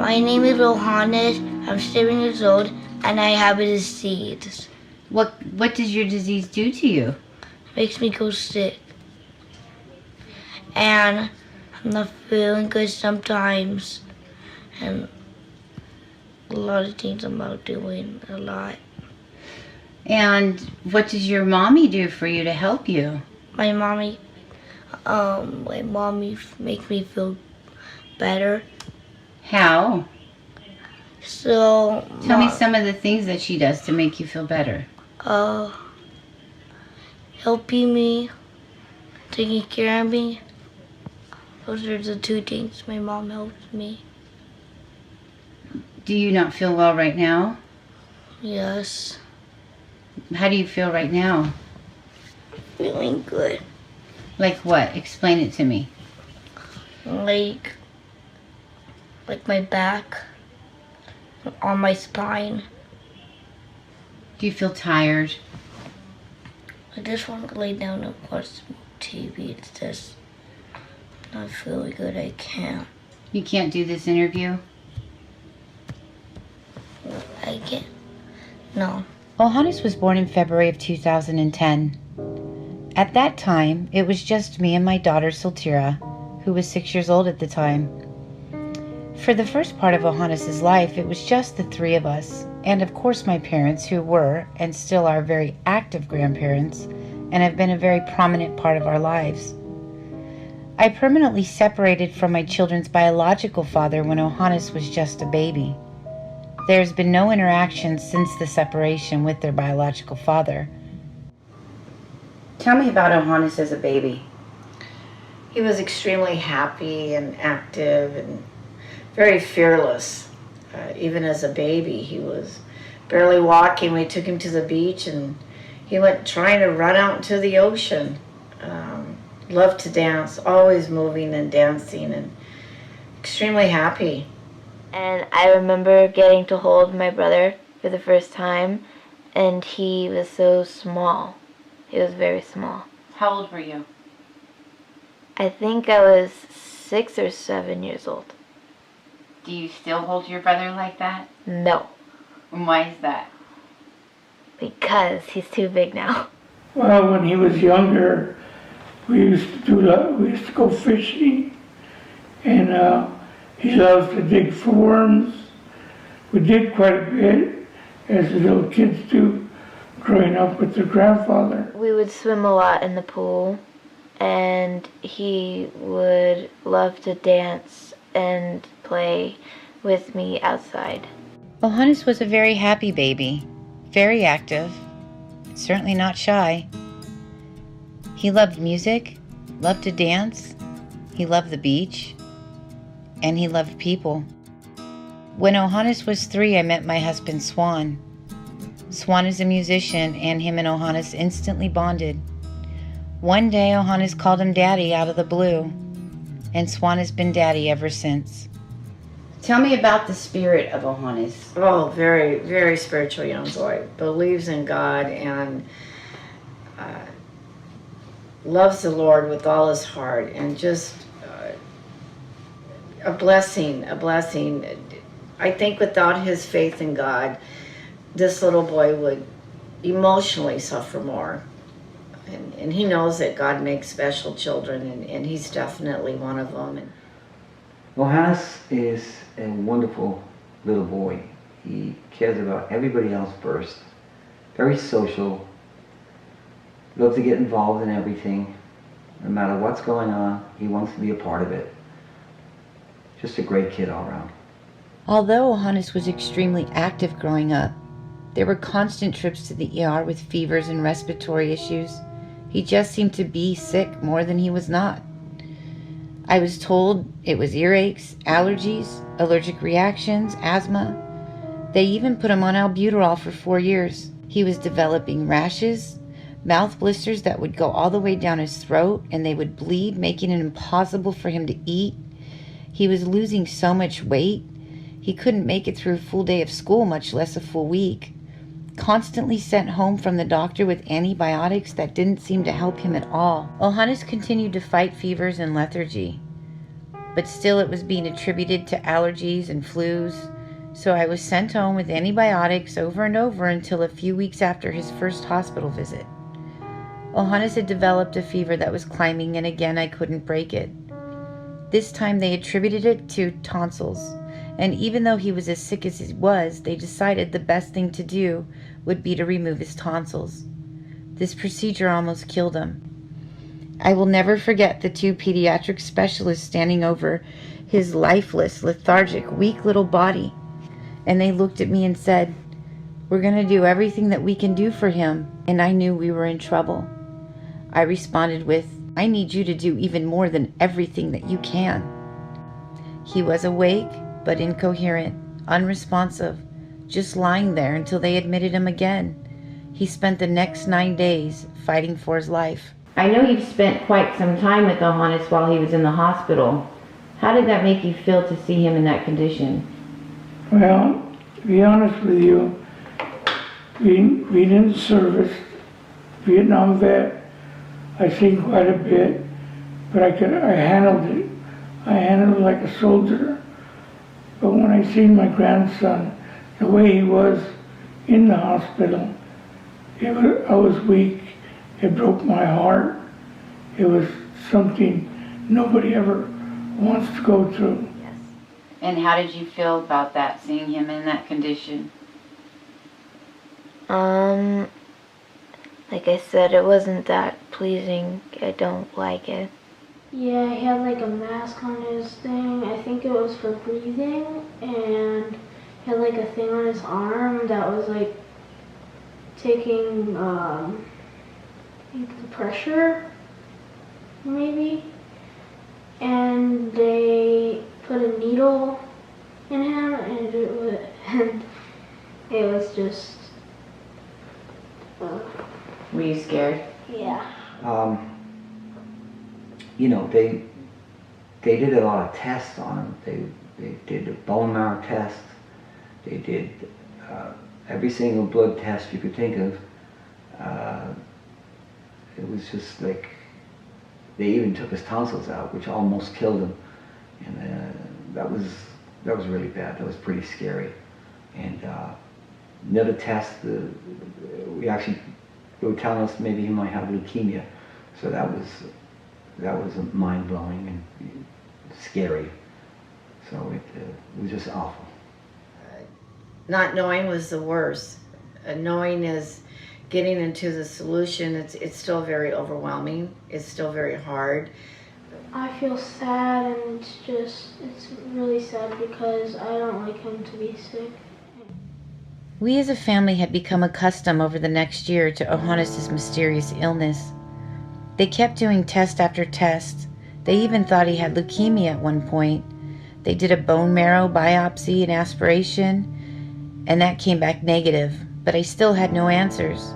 My name is Johannes. I'm 7 years old, and I have a disease. What does your disease do to you? Makes me go sick. And I'm not feeling good sometimes. And a lot of things I'm not doing a lot. And what does your mommy do for you to help you? My mommy makes me feel better. How? So Tell me some of the things that she does to make you feel better. Helping me, taking care of me. Those are the two things my mom helps me. Do you not feel well right now? Yes. How do you feel right now? Feeling good. Like what? Explain it to me. Like my back, on my spine. Do you feel tired? I just want to lay down and watch TV. It's just not feeling good. I can't. You can't do this interview? I can't. No. Johannes was born in February of 2010. At that time, it was just me and my daughter Sultira, who was 6 years old at the time. For the first part of Johannes' life, it was just the three of us, and of course my parents, who were and still are very active grandparents and have been a very prominent part of our lives. I permanently separated from my children's biological father when Johannes was just a baby. There's been no interaction since the separation with their biological father. Tell me about Johannes as a baby. He was extremely happy and active and very fearless. Even as a baby, he was barely walking. We took him to the beach and he went trying to run out into the ocean. Loved to dance, always moving and dancing, and extremely happy. And I remember getting to hold my brother for the first time, and he was so small. He was very small. How old were you? I think I was 6 or 7 years old. Do you still hold your brother like that? No, And why is that? because he's too big now. Well, when he was younger, we used to go fishing, and he loves to dig for worms. We did quite a bit, as the little kids do, growing up with their grandfather. We would swim a lot in the pool, and he would love to dance and play with me outside. Johannes was a very happy baby, very active, certainly not shy. He loved music, loved to dance, he loved the beach, and he loved people. When Johannes was 3, I met my husband Swan. Swan is a musician, and him and Johannes instantly bonded. One day, Johannes called him Daddy out of the blue, and Swan has been Daddy ever since. Tell me about the spirit of Johannes. Oh, very, very spiritual young boy. Believes in God and loves the Lord with all his heart, and just a blessing. I think without his faith in God, this little boy would emotionally suffer more. And he knows that God makes special children, and he's definitely one of them. Johannes is a wonderful little boy. He cares about everybody else first. Very social. Loves to get involved in everything. No matter what's going on, he wants to be a part of it. Just a great kid all around. Although Johannes was extremely active growing up, there were constant trips to the ER with fevers and respiratory issues. He just seemed to be sick more than he was not. I was told it was earaches, allergies, allergic reactions, asthma. They even put him on albuterol for 4 years. He was developing rashes, mouth blisters that would go all the way down his throat, and they would bleed, making it impossible for him to eat. He was losing so much weight, he couldn't make it through a full day of school, much less a full week. Constantly sent home from the doctor with antibiotics that didn't seem to help him at all. Johannes continued to fight fevers and lethargy. but still it was being attributed to allergies and flus. So I was sent home with antibiotics over and over until a few weeks after his first hospital visit. Ohannes had developed a fever that was climbing, and again I couldn't break it. This time they attributed it to tonsils, and even though he was as sick as he was, they decided the best thing to do would be to remove his tonsils. This procedure almost killed him. I will never forget the 2 pediatric specialists standing over his lifeless, lethargic, weak little body, and they looked at me and said, "We're going to do everything that we can do for him," and I knew we were in trouble. I responded with, "I need you to do even more than everything that you can." He was awake, but incoherent, unresponsive, just lying there until they admitted him again. He spent the next 9 days fighting for his life. I know you've spent quite some time with Ohannes while he was in the hospital. How did that make you feel to see him in that condition? Well, to be honest with you, being in the service, Vietnam vet, I seen quite a bit, but I handled it. I handled it like a soldier. But when I seen my grandson, the way he was in the hospital, I was weak. It broke my heart. It was something nobody ever wants to go through. Yes. And how did you feel about that, seeing him in that condition? Like I said, it wasn't that pleasing. I don't like it. Yeah, he had like a mask on his thing. I think it was for breathing, and he had like a thing on his arm that was like taking I think the pressure, maybe. And they put a needle in him, and it was just. Were you scared? Yeah. You know, they did a lot of tests on him. They did a bone marrow test. They did every single blood test you could think of. It was just like, they even took his tonsils out, which almost killed him. And that was really bad. That was pretty scary. And another test, they were telling us maybe he might have leukemia. So that was mind-blowing and scary. So it was just awful. Not knowing was the worst. Knowing is getting into the solution. It's still very overwhelming. It's still very hard. I feel sad, and it's really sad because I don't like him to be sick. We as a family had become accustomed over the next year to Ohannes' mysterious illness. They kept doing test after test. They even thought he had leukemia at one point. They did a bone marrow biopsy and aspiration, and that came back negative, but I still had no answers.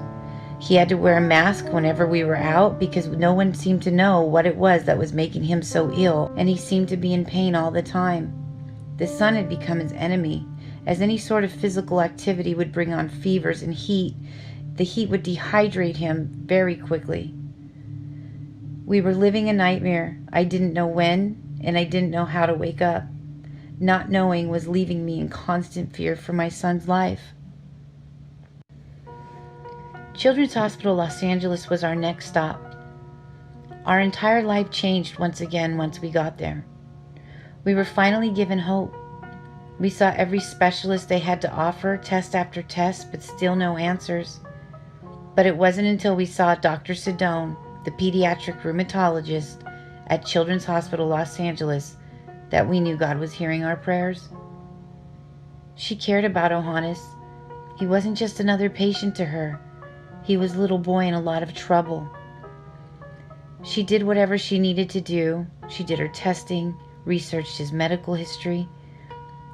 He had to wear a mask whenever we were out because no one seemed to know what it was that was making him so ill, and he seemed to be in pain all the time. The sun had become his enemy, as any sort of physical activity would bring on fevers and heat. The heat would dehydrate him very quickly. We were living a nightmare. I didn't know when, and I didn't know how to wake up. Not knowing was leaving me in constant fear for my son's life. Children's Hospital Los Angeles was our next stop. Our entire life changed once again once we got there. We were finally given hope. We saw every specialist they had to offer, test after test, but still no answers. But it wasn't until we saw Dr. Sedone, the pediatric rheumatologist at Children's Hospital Los Angeles, that we knew God was hearing our prayers. She cared about Ohannes. He wasn't just another patient to her. He was a little boy in a lot of trouble. She did whatever she needed to do. She did her testing, researched his medical history.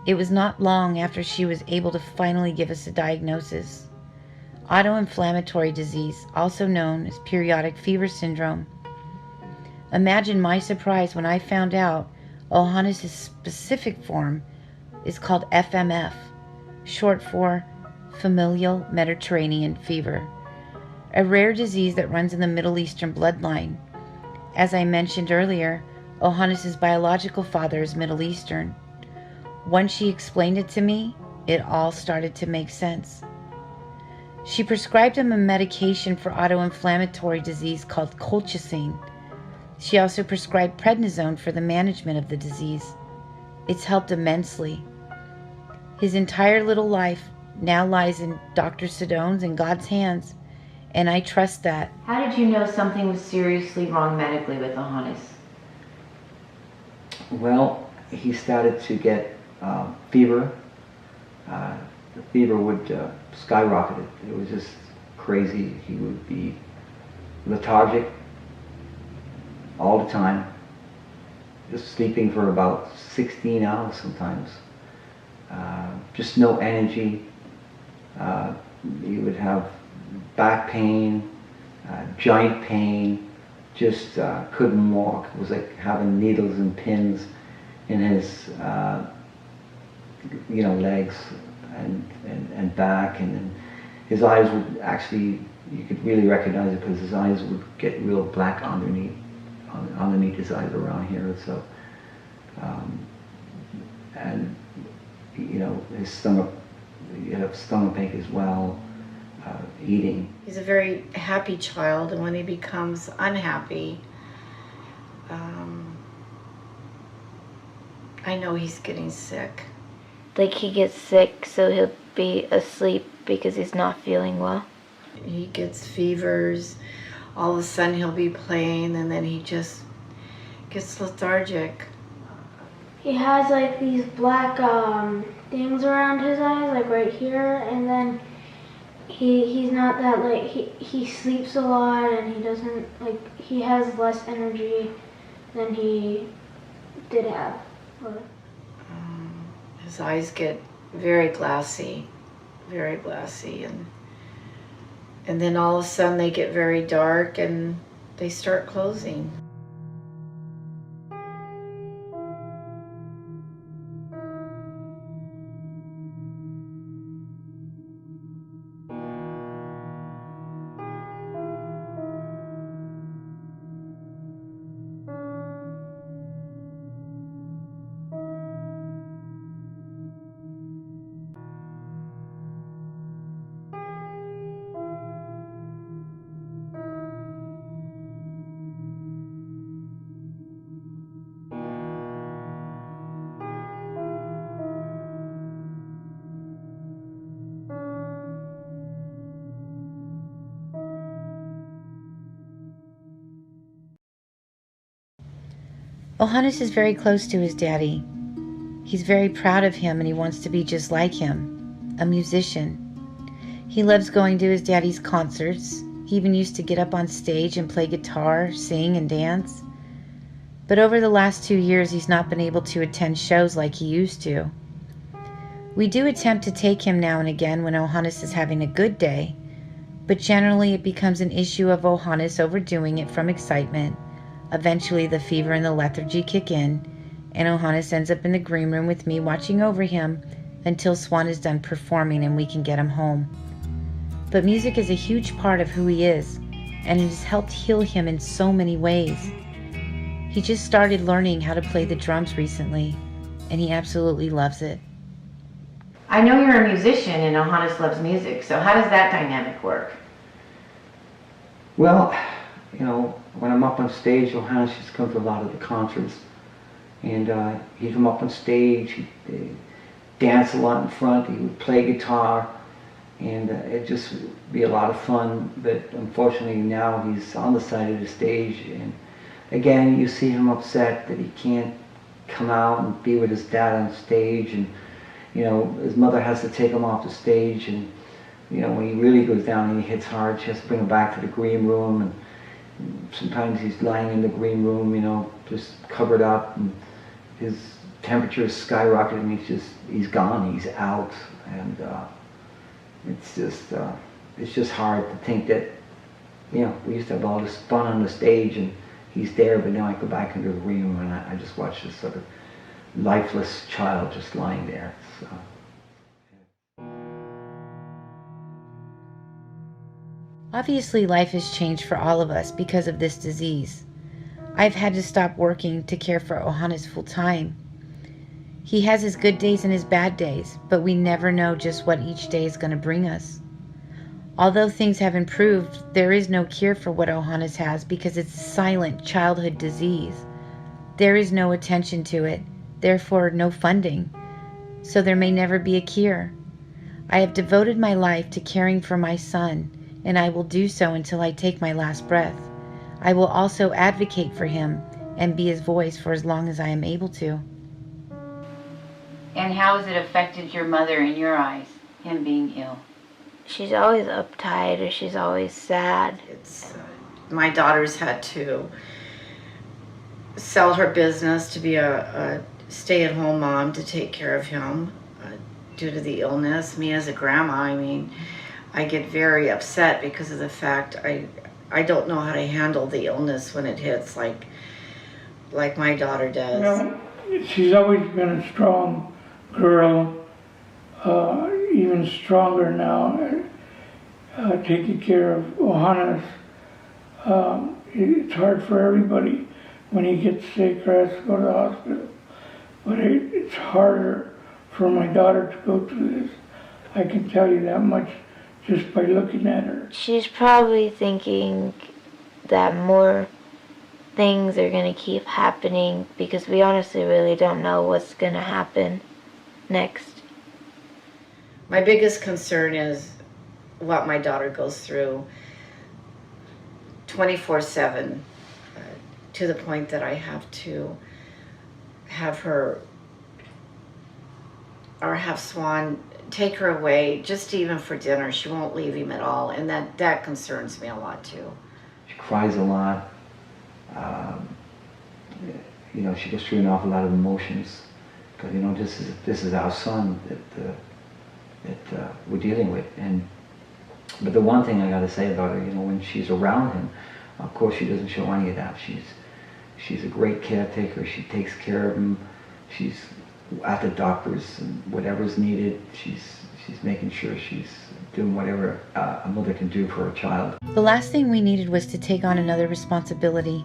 It was not long after she was able to finally give us a diagnosis. Autoinflammatory disease, also known as periodic fever syndrome. Imagine my surprise when I found out Ohannes' specific form is called FMF, short for familial Mediterranean fever, a rare disease that runs in the Middle Eastern bloodline. As I mentioned earlier, Ohannes' biological father is Middle Eastern. Once she explained it to me, it all started to make sense. She prescribed him a medication for auto-inflammatory disease called colchicine. She also prescribed prednisone for the management of the disease. It's helped immensely. His entire little life now lies in Dr. Sedone's and God's hands, and I trust that. How did you know something was seriously wrong medically with Ohannes? Well, he started to get fever. The fever would skyrocket. It was just crazy. He would be lethargic all the time, just sleeping for about 16 hours sometimes. Just no energy. He would have back pain, joint pain, just couldn't walk. It was like having needles and pins in his legs and back, and then his eyes would actually, you could really recognize it because his eyes would get real black underneath his eyes around here. So and his stomach, you have stomach ache as well. Eating. He's a very happy child, and when he becomes unhappy, I know he's getting sick. Like he gets sick, so he'll be asleep because he's not feeling well. He gets fevers. All of a sudden he'll be playing, and then he just gets lethargic. He has like these black things around his eyes, like right here, and then he's not that, like, he sleeps a lot, and he doesn't, like, he has less energy than he did have. His eyes get very glassy, and then all of a sudden they get very dark and they start closing. Ohannes is very close to his daddy. He's very proud of him, and he wants to be just like him, a musician. He loves going to his daddy's concerts. He even used to get up on stage and play guitar, sing, and dance. But over the last 2 years, he's not been able to attend shows like he used to. We do attempt to take him now and again when Ohannes is having a good day, but generally it becomes an issue of Ohannes overdoing it from excitement. Eventually the fever and the lethargy kick in, and Ohannes ends up in the green room with me watching over him until Swan is done performing and we can get him home. But music is a huge part of who he is, and it has helped heal him in so many ways. He just started learning how to play the drums recently, and he absolutely loves it. I know you're a musician and Ohannes loves music, so how does that dynamic work? Well, when I'm up on stage, Ohannes used to come to a lot of the concerts, and he'd come up on stage, he'd dance a lot in front, he would play guitar, and it'd just be a lot of fun. But unfortunately now he's on the side of the stage, and again you see him upset that he can't come out and be with his dad on stage, and his mother has to take him off the stage, and when he really goes down and he hits hard, she has to bring him back to the green room, and sometimes he's lying in the green room, just covered up, and his temperature is skyrocketing. He's gone, he's out, and it's just hard to think that, we used to have all this fun on the stage, and he's there, but now I go back into the green room and I just watch this sort of lifeless child just lying there. So. Obviously, life has changed for all of us because of this disease. I've had to stop working to care for Ohanes full time. He has his good days and his bad days, but we never know just what each day is going to bring us. Although things have improved, there is no cure for what Ohanes has because it's a silent childhood disease. There is no attention to it, therefore no funding, so there may never be a cure. I have devoted my life to caring for my son, and I will do so until I take my last breath. I will also advocate for him and be his voice for as long as I am able to. And how has it affected your mother in your eyes, him being ill? She's always uptight or she's always sad. It's my daughter's had to sell her business to be a stay-at-home mom to take care of him due to the illness. Me as a grandma, I mean, I get very upset because of the fact I don't know how to handle the illness when it hits like my daughter does. Well, she's always been a strong girl, even stronger now, taking care of Ohanes. It's hard for everybody when he gets sick or has to go to the hospital, but it's harder for my daughter to go through this. I can tell you that much just by looking at her. She's probably thinking that more things are going to keep happening because we honestly really don't know what's going to happen next. My biggest concern is what my daughter goes through 24/7 to the point that I have to have her or have Swan take her away just even for dinner. She won't leave him at all, and that concerns me a lot too. She cries a lot. She goes through an awful lot of emotions because this is our son that we're dealing with. But the one thing I got to say about her, when she's around him, of course she doesn't show any of that. She's a great caretaker. She takes care of him. She's at the doctors and whatever's needed. She's making sure she's doing whatever a mother can do for her child. The last thing we needed was to take on another responsibility.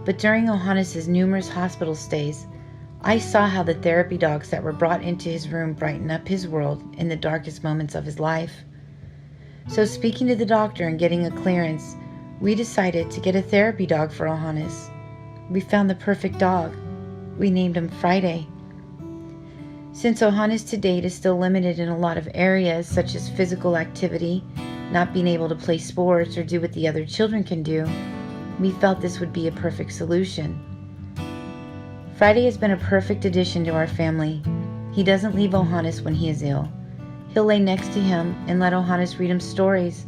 But during Ohanes' numerous hospital stays, I saw how the therapy dogs that were brought into his room brighten up his world in the darkest moments of his life. So speaking to the doctor and getting a clearance, we decided to get a therapy dog for Ohanes. We found the perfect dog. We named him Friday. Since Ohanes to date is still limited in a lot of areas such as physical activity, not being able to play sports or do what the other children can do, we felt this would be a perfect solution. Friday has been a perfect addition to our family. He doesn't leave Ohanes when he is ill. He'll lay next to him and let Ohanes read him stories.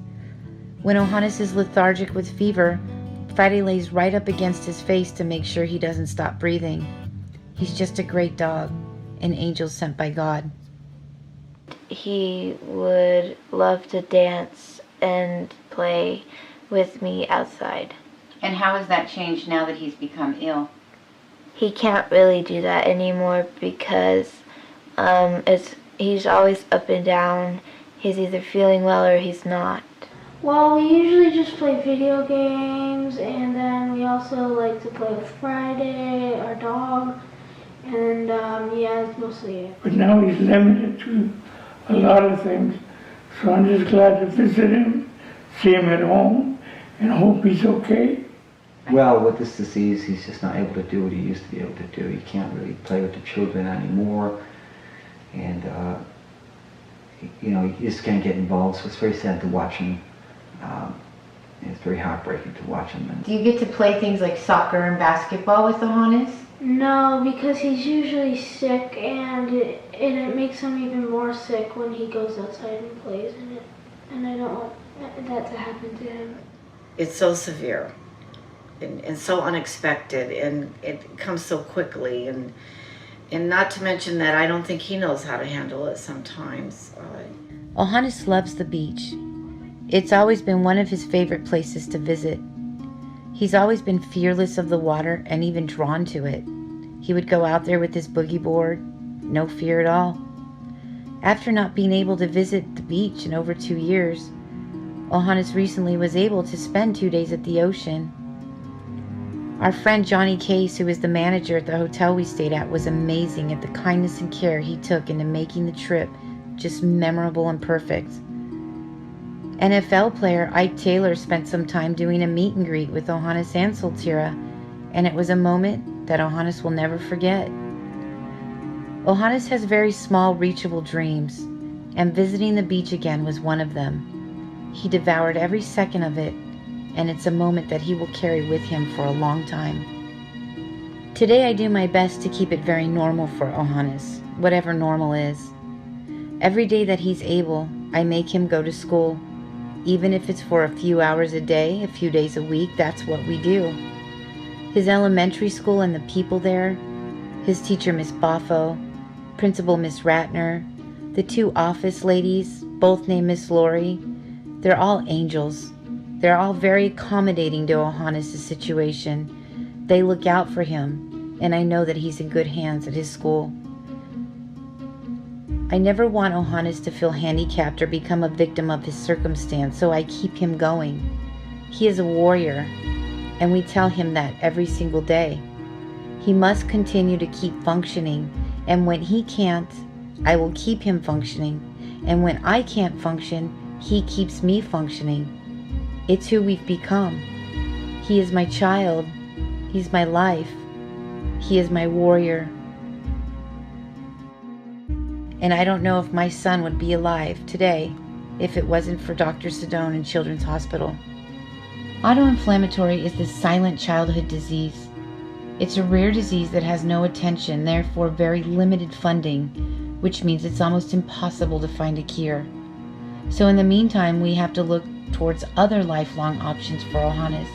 When Ohanes is lethargic with fever, Friday lays right up against his face to make sure he doesn't stop breathing. He's just a great dog, an angel sent by God. He would love to dance and play with me outside. And how has that changed now that he's become ill? He can't really do that anymore because he's always up and down. He's either feeling well or he's not. Well, we usually just play video games, and then we also like to play with Friday, our dog, and that's mostly it. But now he's limited to a lot of things, so I'm just glad to visit him, see him at home, and hope he's okay. Well, with this disease, he's just not able to do what he used to be able to do. He can't really play with the children anymore, and he just can't get involved, so it's very sad to watch him. It's very heartbreaking to watch him. Do you get to play things like soccer and basketball with Ohanes? No, because he's usually sick, and it makes him even more sick when he goes outside and plays in it, and I don't want that to happen to him. It's so severe and so unexpected, and it comes so quickly, and not to mention that I don't think he knows how to handle it sometimes. Ohanes loves the beach. It's always been one of his favorite places to visit. He's always been fearless of the water and even drawn to it. He would go out there with his boogie board, no fear at all. After not being able to visit the beach in over 2 years, Ohanes recently was able to spend 2 days at the ocean. Our friend Johnny Case, who was the manager at the hotel we stayed at, was amazing at the kindness and care he took into making the trip just memorable and perfect. NFL player Ike Taylor spent some time doing a meet and greet with Ohanis and Soltira, and it was a moment that Ohanis will never forget. Ohanis has very small, reachable dreams, and visiting the beach again was one of them. He devoured every second of it, and it's a moment that he will carry with him for a long time. Today I do my best to keep it very normal for Ohanis, whatever normal is. Every day that he's able, I make him go to school. Even if it's for a few hours a day, a few days a week, that's what we do. His elementary school and the people there, his teacher Miss Boffo, Principal Miss Ratner, the 2 office ladies, both named Miss Lori, they're all angels. They're all very accommodating to Ohanis' situation. They look out for him, and I know that he's in good hands at his school. I never want Ohanis to feel handicapped or become a victim of his circumstance, so I keep him going. He is a warrior, and we tell him that every single day. He must continue to keep functioning, and when he can't, I will keep him functioning, and when I can't function, he keeps me functioning. It's who we've become. He is my child. He's my life. He is my warrior. And I don't know if my son would be alive today if it wasn't for Dr. Sedone and Children's Hospital. Autoinflammatory is the silent childhood disease. It's a rare disease that has no attention, therefore very limited funding, which means it's almost impossible to find a cure. So in the meantime, we have to look towards other lifelong options for Ohanis.